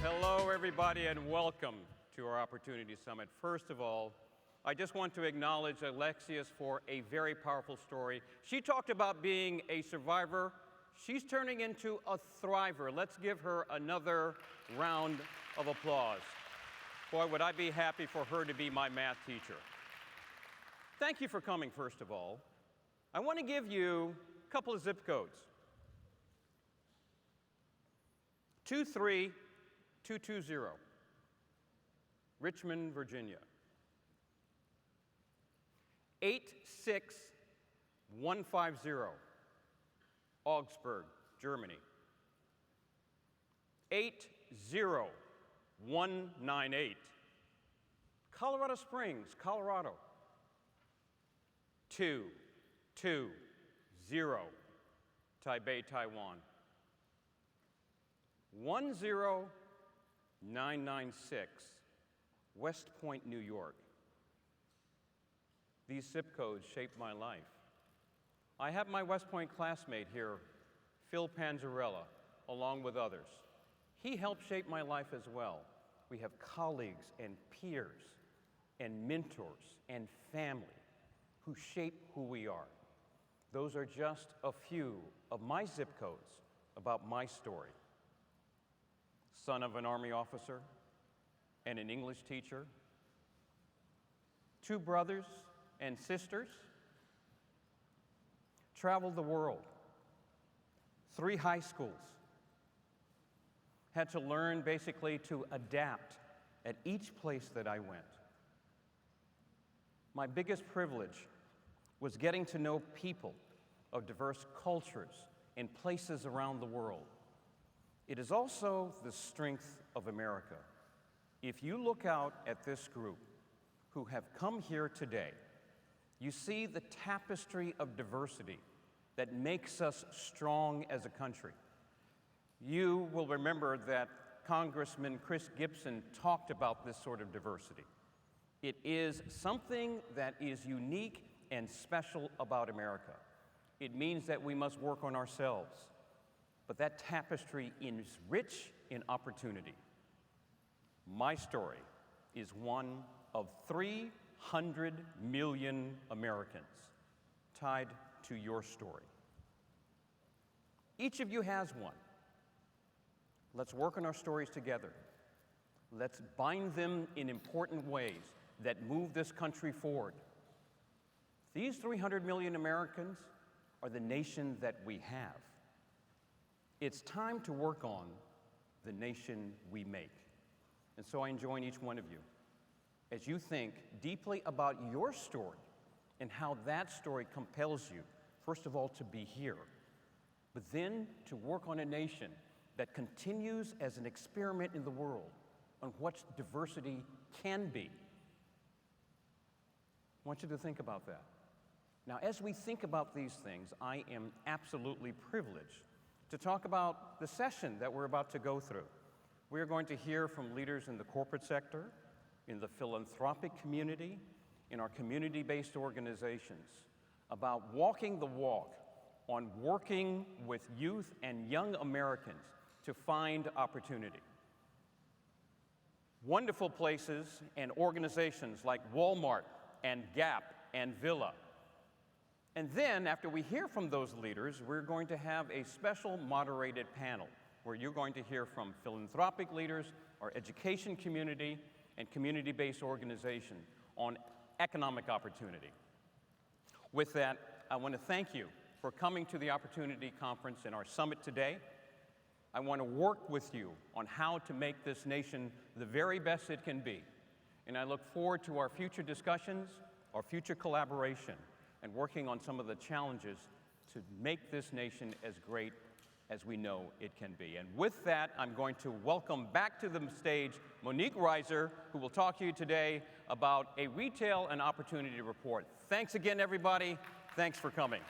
Hello, everybody, and welcome to our Opportunity Summit. First of all, I just want to acknowledge Alexius for a very powerful story. She talked about being a survivor. She's turning into a thriver. Let's give her another round of applause. Boy, would I be happy for her to be my math teacher. Thank you for coming, first of all. I want to give you a couple of zip codes. 23220, Richmond, Virginia. 86150, Augsburg, Germany. 80198, Colorado Springs, Colorado. 220, Taipei, Taiwan. 10996, West Point, New York. These zip codes shaped my life. I have my West Point classmate here, Phil Panzarella, along with others. He helped shape my life as well. We have colleagues and peers and mentors and family who shape who we are. Those are just a few of my zip codes about my story. Son of an Army officer and an English teacher, 2 brothers and sisters, traveled the world, 3 high schools, had to learn basically to adapt at each place that I went. My biggest privilege was getting to know people of diverse cultures and places around the world. It is also the strength of America. If you look out at this group who have come here today, you see the tapestry of diversity that makes us strong as a country. You will remember that Congressman Chris Gibson talked about this sort of diversity. It is something that is unique and special about America. It means that we must work on ourselves. But that tapestry is rich in opportunity. My story is one of 300 million Americans tied to your story. Each of you has one. Let's work on our stories together. Let's bind them in important ways that move this country forward. These 300 million Americans are the nation that we have. It's time to work on the nation we make. And so I join each one of you as you think deeply about your story and how that story compels you, first of all, to be here, but then to work on a nation that continues as an experiment in the world on what diversity can be. I want you to think about that. Now, as we think about these things, I am absolutely privileged to talk about the session that we're about to go through. We are going to hear from leaders in the corporate sector, in the philanthropic community, in our community-based organizations, about walking the walk on working with youth and young Americans to find opportunity. Wonderful places and organizations like Walmart and Gap and Villa. And then, after we hear from those leaders, we're going to have a special moderated panel where you're going to hear from philanthropic leaders, our education community, and community-based organizations on economic opportunity. With that, I want to thank you for coming to the Opportunity Conference and our summit today. I want to work with you on how to make this nation the very best it can be. And I look forward to our future discussions, our future collaboration, and working on some of the challenges to make this nation as great as we know it can be. And with that, I'm going to welcome back to the stage Monique Reiser, who will talk to you today about a retail and opportunity report. Thanks again, everybody. Thanks for coming.